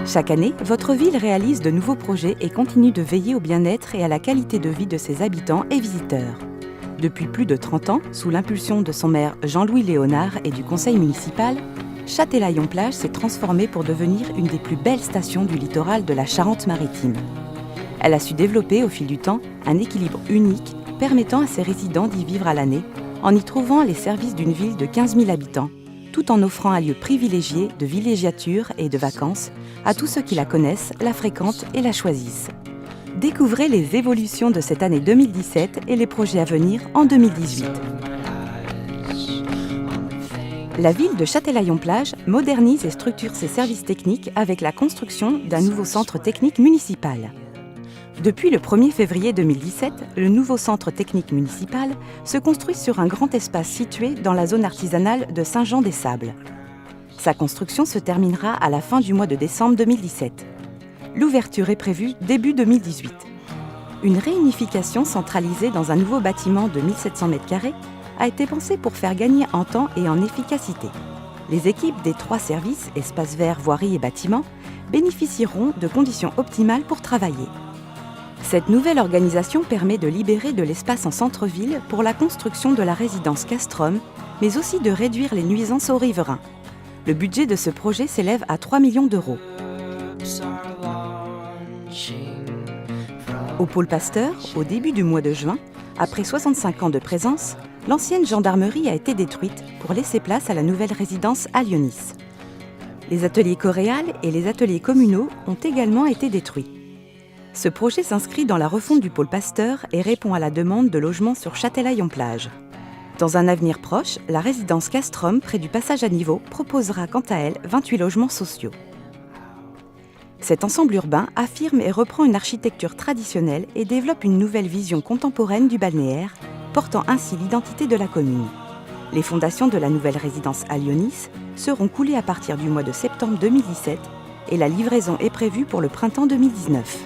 Chaque année, votre ville réalise de nouveaux projets et continue de veiller au bien-être et à la qualité de vie de ses habitants et visiteurs. Depuis plus de 30 ans, sous l'impulsion de son maire Jean-Louis Léonard et du conseil municipal, Châtelaillon-Plage s'est transformée pour devenir une des plus belles stations du littoral de la Charente-Maritime. Elle a su développer au fil du temps un équilibre unique permettant à ses résidents d'y vivre à l'année en y trouvant les services d'une ville de 15 000 habitants, tout en offrant un lieu privilégié de villégiature et de vacances à tous ceux qui la connaissent, la fréquentent et la choisissent. Découvrez les évolutions de cette année 2017 et les projets à venir en 2018. La ville de Châtelaillon-Plage modernise et structure ses services techniques avec la construction d'un nouveau centre technique municipal. Depuis le 1er février 2017, le nouveau centre technique municipal se construit sur un grand espace situé dans la zone artisanale de Saint-Jean-des-Sables. Sa construction se terminera à la fin du mois de décembre 2017. L'ouverture est prévue début 2018. Une réunification centralisée dans un nouveau bâtiment de 1700 m² a été pensée pour faire gagner en temps et en efficacité. Les équipes des 3 services, espaces verts, voirie et bâtiments, bénéficieront de conditions optimales pour travailler. Cette nouvelle organisation permet de libérer de l'espace en centre-ville pour la construction de la résidence Castrum, mais aussi de réduire les nuisances aux riverains. Le budget de ce projet s'élève à 3 millions d'euros. Au pôle Pasteur, au début du mois de juin, après 65 ans de présence, l'ancienne gendarmerie a été détruite pour laisser place à la nouvelle résidence Alionis. Les ateliers Coréal et les ateliers communaux ont également été détruits. Ce projet s'inscrit dans la refonte du pôle Pasteur et répond à la demande de logement sur Châtelaillon-Plage. Dans un avenir proche, la résidence Castrum, près du passage à niveau, proposera quant à elle 28 logements sociaux. Cet ensemble urbain affirme et reprend une architecture traditionnelle et développe une nouvelle vision contemporaine du balnéaire, portant ainsi l'identité de la commune. Les fondations de la nouvelle résidence Alionis seront coulées à partir du mois de septembre 2017 et la livraison est prévue pour le printemps 2019.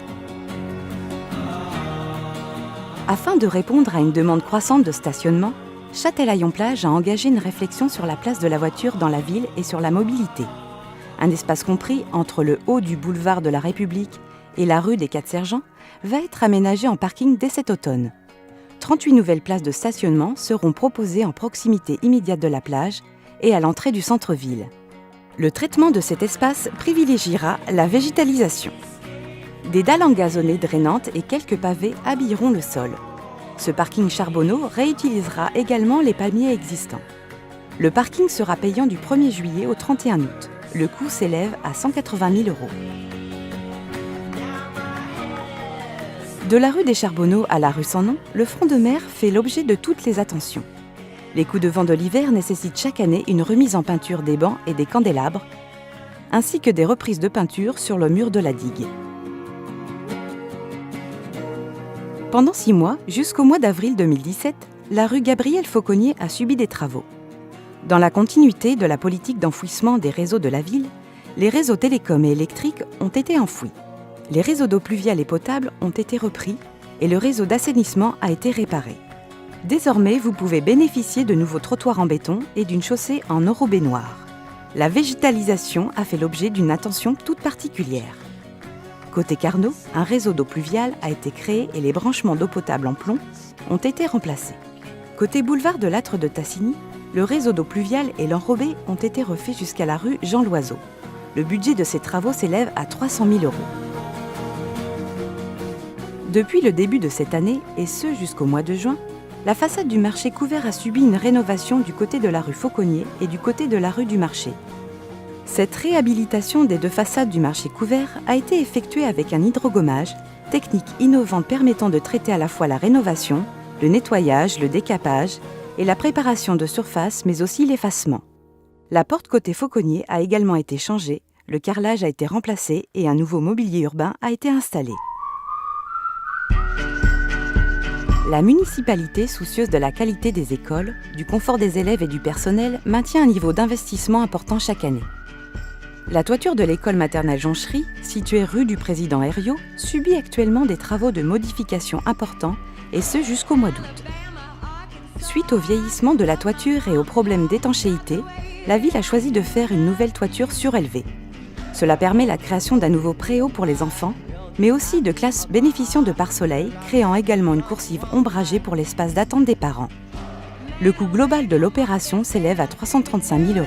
Afin de répondre à une demande croissante de stationnement, Châtelaillon-Plage a engagé une réflexion sur la place de la voiture dans la ville et sur la mobilité. Un espace compris entre le haut du boulevard de la République et la rue des 4 Sergents va être aménagé en parking dès cet automne. 38 nouvelles places de stationnement seront proposées en proximité immédiate de la plage et à l'entrée du centre-ville. Le traitement de cet espace privilégiera la végétalisation. Des dalles engazonnées drainantes et quelques pavés habilleront le sol. Ce parking charbonneau réutilisera également les palmiers existants. Le parking sera payant du 1er juillet au 31 août. Le coût s'élève à 180 000 €. De la rue des Charbonneaux à la rue sans nom, le front de mer fait l'objet de toutes les attentions. Les coups de vent de l'hiver nécessitent chaque année une remise en peinture des bancs et des candélabres, ainsi que des reprises de peinture sur le mur de la digue. Pendant 6 mois, jusqu'au mois d'avril 2017, la rue Gabriel Fauconnier a subi des travaux. Dans la continuité de la politique d'enfouissement des réseaux de la ville, les réseaux télécoms et électriques ont été enfouis. Les réseaux d'eau pluviale et potable ont été repris et le réseau d'assainissement a été réparé. Désormais, vous pouvez bénéficier de nouveaux trottoirs en béton et d'une chaussée en enrobé noir. La végétalisation a fait l'objet d'une attention toute particulière. Côté Carnot, un réseau d'eau pluviale a été créé et les branchements d'eau potable en plomb ont été remplacés. Côté boulevard de l'Âtre de Tassigny, le réseau d'eau pluviale et l'enrobé ont été refaits jusqu'à la rue Jean Loiseau. Le budget de ces travaux s'élève à 300 000 €. Depuis le début de cette année, et ce jusqu'au mois de juin, la façade du marché couvert a subi une rénovation du côté de la rue Fauconnier et du côté de la rue du Marché. Cette réhabilitation des 2 façades du marché couvert a été effectuée avec un hydrogommage, technique innovante permettant de traiter à la fois la rénovation, le nettoyage, le décapage et la préparation de surface, mais aussi l'effacement. La porte côté Fauconnier a également été changée, le carrelage a été remplacé et un nouveau mobilier urbain a été installé. La municipalité, soucieuse de la qualité des écoles, du confort des élèves et du personnel, maintient un niveau d'investissement important chaque année. La toiture de l'école maternelle Jonchery, située rue du Président Herriot, subit actuellement des travaux de modification importants, et ce jusqu'au mois d'août. Suite au vieillissement de la toiture et aux problèmes d'étanchéité, la ville a choisi de faire une nouvelle toiture surélevée. Cela permet la création d'un nouveau préau pour les enfants, mais aussi de classes bénéficiant de pare-soleil, créant également une coursive ombragée pour l'espace d'attente des parents. Le coût global de l'opération s'élève à 335 000 €.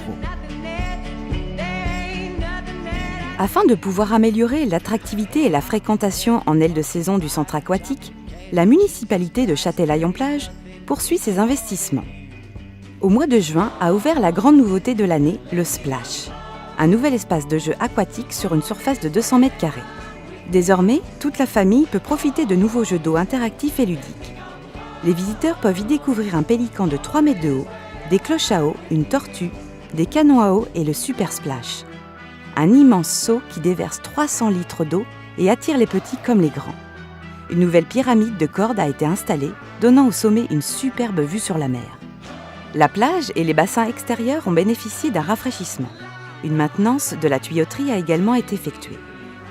Afin de pouvoir améliorer l'attractivité et la fréquentation en aile de saison du centre aquatique, la municipalité de Châtelaillon-Plage poursuit ses investissements. Au mois de juin a ouvert la grande nouveauté de l'année, le Splash, un nouvel espace de jeu aquatique sur une surface de 200 m². Désormais, toute la famille peut profiter de nouveaux jeux d'eau interactifs et ludiques. Les visiteurs peuvent y découvrir un pélican de 3 mètres de haut, des cloches à eau, une tortue, des canons à eau et le Super Splash. Un immense seau qui déverse 300 litres d'eau et attire les petits comme les grands. Une nouvelle pyramide de cordes a été installée, donnant au sommet une superbe vue sur la mer. La plage et les bassins extérieurs ont bénéficié d'un rafraîchissement. Une maintenance de la tuyauterie a également été effectuée.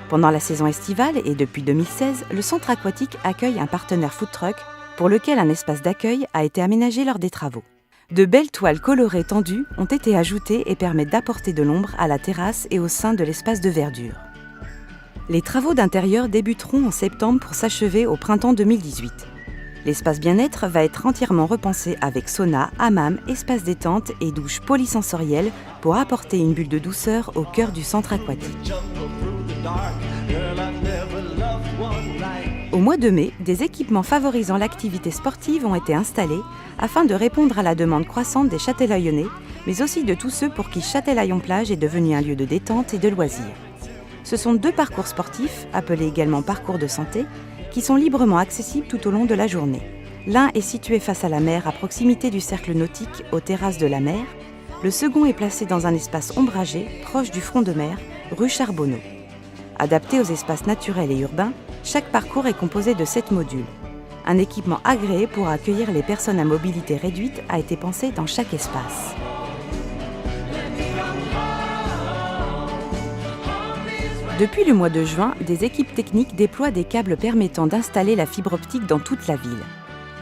Pendant la saison estivale et depuis 2016, le centre aquatique accueille un partenaire food truck pour lequel un espace d'accueil a été aménagé lors des travaux. De belles toiles colorées tendues ont été ajoutées et permettent d'apporter de l'ombre à la terrasse et au sein de l'espace de verdure. Les travaux d'intérieur débuteront en septembre pour s'achever au printemps 2018. L'espace bien-être va être entièrement repensé avec sauna, hammam, espace détente et douche polysensorielle pour apporter une bulle de douceur au cœur du centre aquatique. Au mois de mai, des équipements favorisant l'activité sportive ont été installés afin de répondre à la demande croissante des Châtelaillonnais, mais aussi de tous ceux pour qui Châtelaillon-Plage est devenu un lieu de détente et de loisirs. Ce sont 2 parcours sportifs, appelés également parcours de santé, qui sont librement accessibles tout au long de la journée. L'un est situé face à la mer à proximité du cercle nautique aux terrasses de la mer. Le second est placé dans un espace ombragé proche du front de mer, rue Charbonneau. Adapté aux espaces naturels et urbains, chaque parcours est composé de 7 modules. Un équipement agréé pour accueillir les personnes à mobilité réduite a été pensé dans chaque espace. Depuis le mois de juin, des équipes techniques déploient des câbles permettant d'installer la fibre optique dans toute la ville.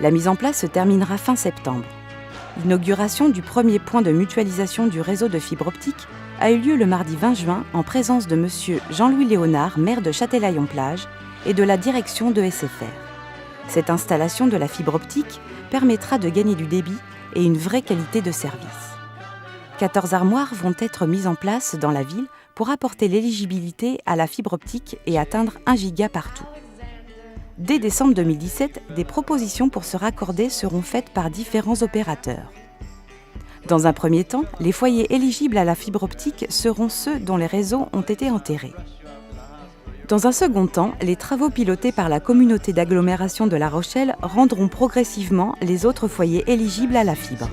La mise en place se terminera fin septembre. L'inauguration du premier point de mutualisation du réseau de fibre optique a eu lieu le mardi 20 juin en présence de M. Jean-Louis Léonard, maire de Châtelaillon-Plage, et de la direction de SFR. Cette installation de la fibre optique permettra de gagner du débit et une vraie qualité de service. 14 armoires vont être mises en place dans la ville pour apporter l'éligibilité à la fibre optique et atteindre 1 giga partout. Dès décembre 2017, des propositions pour se raccorder seront faites par différents opérateurs. Dans un premier temps, les foyers éligibles à la fibre optique seront ceux dont les réseaux ont été enterrés. Dans un second temps, les travaux pilotés par la communauté d'agglomération de La Rochelle rendront progressivement les autres foyers éligibles à la fibre.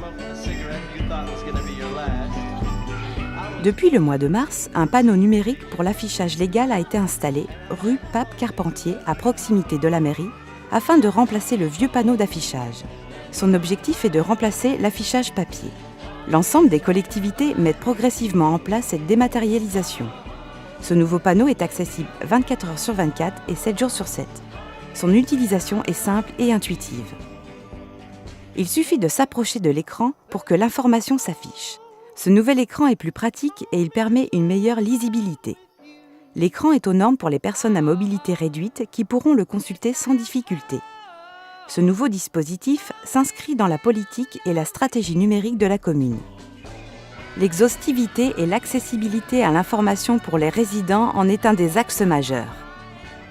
Depuis le mois de mars, un panneau numérique pour l'affichage légal a été installé rue Pape Carpentier, à proximité de la mairie, afin de remplacer le vieux panneau d'affichage. Son objectif est de remplacer l'affichage papier. L'ensemble des collectivités mettent progressivement en place cette dématérialisation. Ce nouveau panneau est accessible 24 heures sur 24 et 7 jours sur 7. Son utilisation est simple et intuitive. Il suffit de s'approcher de l'écran pour que l'information s'affiche. Ce nouvel écran est plus pratique et il permet une meilleure lisibilité. L'écran est aux normes pour les personnes à mobilité réduite qui pourront le consulter sans difficulté. Ce nouveau dispositif s'inscrit dans la politique et la stratégie numérique de la commune. L'exhaustivité et l'accessibilité à l'information pour les résidents en est un des axes majeurs.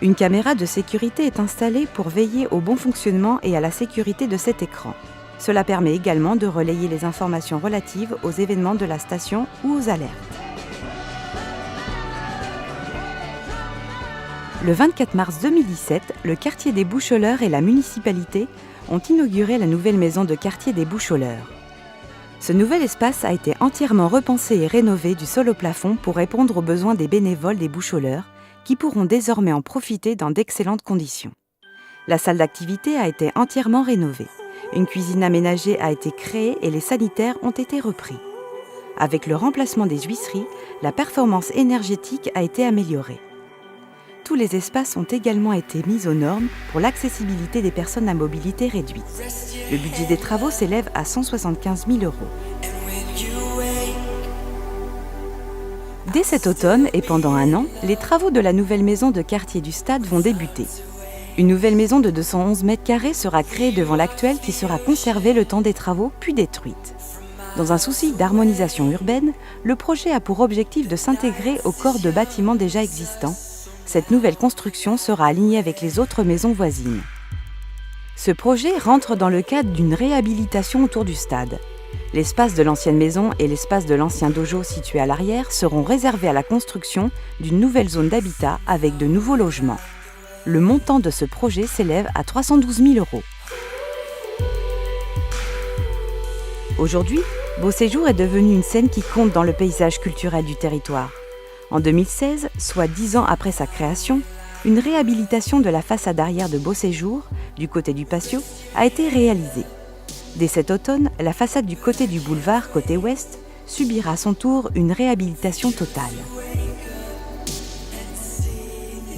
Une caméra de sécurité est installée pour veiller au bon fonctionnement et à la sécurité de cet écran. Cela permet également de relayer les informations relatives aux événements de la station ou aux alertes. Le 24 mars 2017, le quartier des Boucholeurs et la municipalité ont inauguré la nouvelle maison de quartier des Boucholeurs. Ce nouvel espace a été entièrement repensé et rénové du sol au plafond pour répondre aux besoins des bénévoles des Boucholeurs, qui pourront désormais en profiter dans d'excellentes conditions. La salle d'activité a été entièrement rénovée. Une cuisine aménagée a été créée et les sanitaires ont été repris. Avec le remplacement des huisseries, la performance énergétique a été améliorée. tous les espaces ont également été mis aux normes pour l'accessibilité des personnes à mobilité réduite. Le budget des travaux s'élève à 175 000 €. Dès cet automne et pendant un an, les travaux de la nouvelle maison de quartier du stade vont débuter. Une nouvelle maison de 211 mètres carrés sera créée devant l'actuelle qui sera conservée le temps des travaux puis détruite. Dans un souci d'harmonisation urbaine, le projet a pour objectif de s'intégrer au corps de bâtiments déjà existants. Cette nouvelle construction sera alignée avec les autres maisons voisines. Ce projet rentre dans le cadre d'une réhabilitation autour du stade. L'espace de l'ancienne maison et l'espace de l'ancien dojo situé à l'arrière seront réservés à la construction d'une nouvelle zone d'habitat avec de nouveaux logements. Le montant de ce projet s'élève à 312 000 €. Aujourd'hui, Beauséjour est devenu une scène qui compte dans le paysage culturel du territoire. En 2016, soit 10 ans après sa création, une réhabilitation de la façade arrière de Beauséjour, du côté du patio, a été réalisée. Dès cet automne, la façade du côté du boulevard, côté ouest, subira à son tour une réhabilitation totale.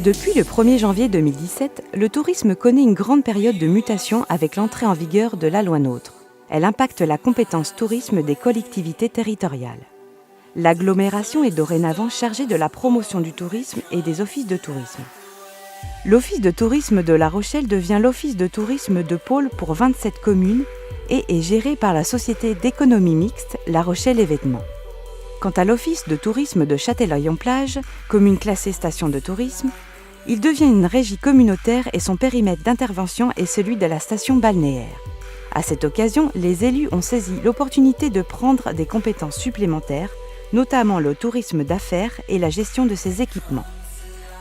Depuis le 1er janvier 2017, le tourisme connaît une grande période de mutation avec l'entrée en vigueur de la loi NOTRe. Elle impacte la compétence tourisme des collectivités territoriales. L'agglomération est dorénavant chargée de la promotion du tourisme et des offices de tourisme. L'Office de tourisme de La Rochelle devient l'Office de tourisme de pôle pour 27 communes et est géré par la société d'économie mixte La Rochelle Événements. Quant à l'Office de tourisme de Châtelaillon-Plage, commune classée station de tourisme, il devient une régie communautaire et son périmètre d'intervention est celui de la station balnéaire. À cette occasion, les élus ont saisi l'opportunité de prendre des compétences supplémentaires, notamment le tourisme d'affaires et la gestion de ses équipements.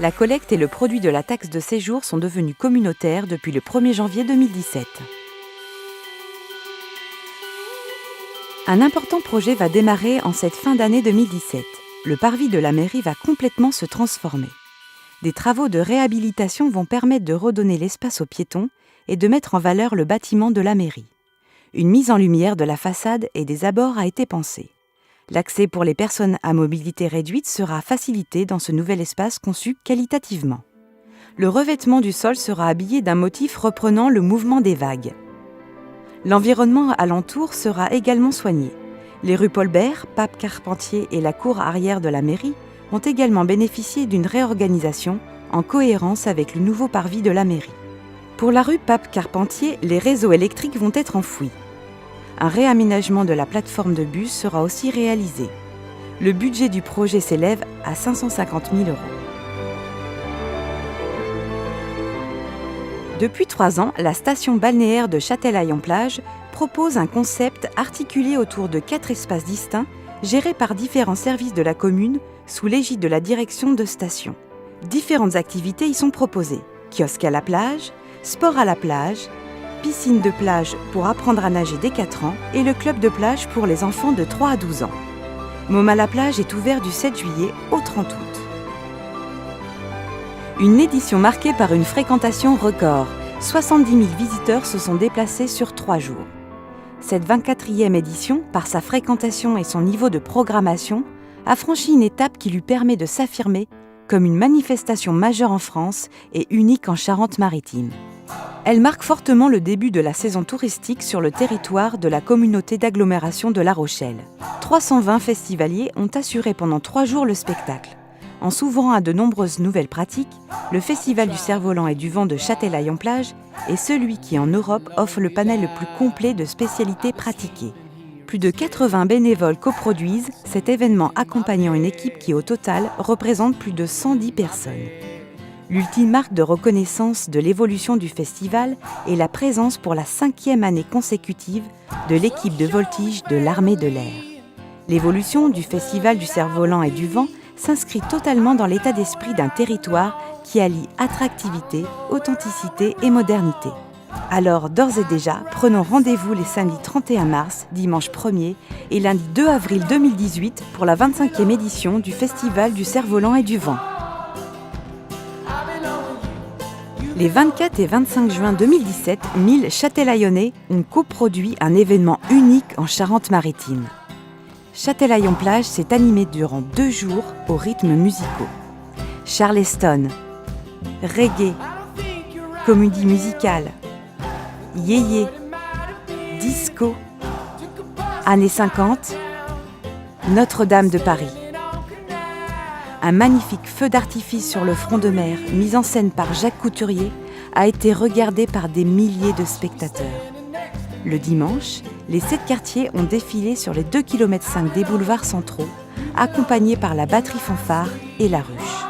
La collecte et le produit de la taxe de séjour sont devenus communautaires depuis le 1er janvier 2017. Un important projet va démarrer en cette fin d'année 2017. Le parvis de la mairie va complètement se transformer. Des travaux de réhabilitation vont permettre de redonner l'espace aux piétons et de mettre en valeur le bâtiment de la mairie. Une mise en lumière de la façade et des abords a été pensée. L'accès pour les personnes à mobilité réduite sera facilité dans ce nouvel espace conçu qualitativement. Le revêtement du sol sera habillé d'un motif reprenant le mouvement des vagues. L'environnement alentour sera également soigné. Les rues Paul Bert, Pape Carpentier et la cour arrière de la mairie vont également bénéficier d'une réorganisation en cohérence avec le nouveau parvis de la mairie. Pour la rue Pape Carpentier, les réseaux électriques vont être enfouis. Un réaménagement de la plateforme de bus sera aussi réalisé. Le budget du projet s'élève à 550 000 €. Depuis 3 ans, la station balnéaire de Châtelaillon-Plage propose un concept articulé autour de 4 espaces distincts gérés par différents services de la commune sous l'égide de la direction de station. Différentes activités y sont proposées. Kiosque à la plage, sport à la plage, piscine de plage pour apprendre à nager dès 4 ans et le club de plage pour les enfants de 3 à 12 ans. Môme à la plage est ouvert du 7 juillet au 30 août. Une édition marquée par une fréquentation record. 70 000 visiteurs se sont déplacés sur 3 jours. Cette 24e édition, par sa fréquentation et son niveau de programmation, a franchi une étape qui lui permet de s'affirmer comme une manifestation majeure en France et unique en Charente-Maritime. Elle marque fortement le début de la saison touristique sur le territoire de la communauté d'agglomération de La Rochelle. 320 festivaliers ont assuré pendant 3 jours le spectacle. En s'ouvrant à de nombreuses nouvelles pratiques, le Festival du Cerf-Volant et du Vent de Châtelaillon-Plage est celui qui en Europe offre le panel le plus complet de spécialités pratiquées. Plus de 80 bénévoles coproduisent cet événement accompagnant une équipe qui au total représente plus de 110 personnes. L'ultime marque de reconnaissance de l'évolution du festival est la présence pour la 5e année consécutive de l'équipe de voltige de l'Armée de l'air. L'évolution du Festival du Cerf-Volant et du Vent s'inscrit totalement dans l'état d'esprit d'un territoire qui allie attractivité, authenticité et modernité. Alors, d'ores et déjà, prenons rendez-vous les samedis 31 mars, dimanche 1er et lundi 2 avril 2018 pour la 25e édition du Festival du Cerf-Volant et du Vent. Les 24 et 25 juin 2017, 1000 Châtelaillonnais ont coproduit un événement unique en Charente-Maritime. Châtelaillon-Plage s'est animé durant 2 jours aux rythmes musicaux. Charleston, reggae, comédie musicale, yéyé, disco, années 50, Notre-Dame de Paris. Un magnifique feu d'artifice sur le front de mer, mis en scène par Jacques Couturier, a été regardé par des milliers de spectateurs. Le dimanche, les 7 quartiers ont défilé sur les 2,5 km des boulevards centraux, accompagnés par la batterie fanfare et la ruche.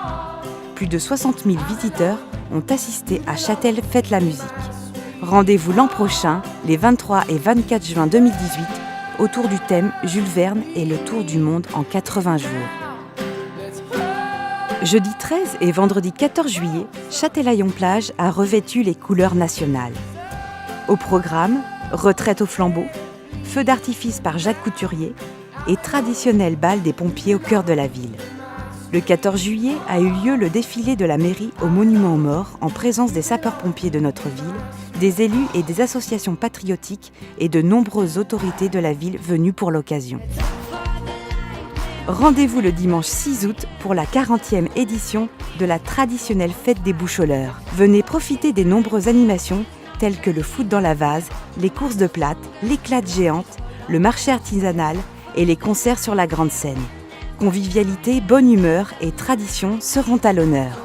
Plus de 60 000 visiteurs ont assisté à Châtel Fête la musique. Rendez-vous l'an prochain, les 23 et 24 juin 2018, autour du thème Jules Verne et le tour du monde en 80 jours. Jeudi 13 et vendredi 14 juillet, Châtelaillon-Plage a revêtu les couleurs nationales. Au programme, retraite au flambeau, feu d'artifice par Jacques Couturier et traditionnel bal des pompiers au cœur de la ville. Le 14 juillet a eu lieu le défilé de la mairie au Monument aux Morts en présence des sapeurs-pompiers de notre ville, des élus et des associations patriotiques et de nombreuses autorités de la ville venues pour l'occasion. Rendez-vous le dimanche 6 août pour la 40e édition de la traditionnelle fête des Boucholeurs. Venez profiter des nombreuses animations telles que le foot dans la vase, les courses de plâtre, l'éclate géante, le marché artisanal et les concerts sur la grande scène. Convivialité, bonne humeur et tradition seront à l'honneur.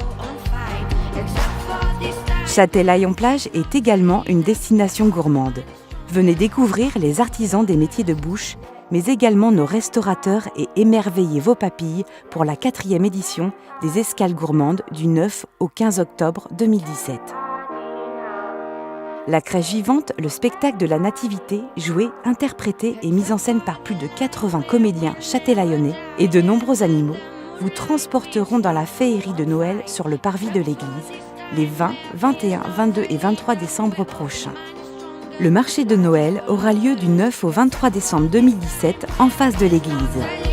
Châtelaillon-Plage est également une destination gourmande. Venez découvrir les artisans des métiers de bouche, mais également nos restaurateurs et émerveiller vos papilles pour la 4e édition des Escales gourmandes du 9 au 15 octobre 2017. La crèche vivante, le spectacle de la Nativité, joué, interprété et mis en scène par plus de 80 comédiens châtelaillonnais et de nombreux animaux, vous transporteront dans la féerie de Noël sur le parvis de l'église, les 20, 21, 22 et 23 décembre prochains. Le marché de Noël aura lieu du 9 au 23 décembre 2017 en face de l'église.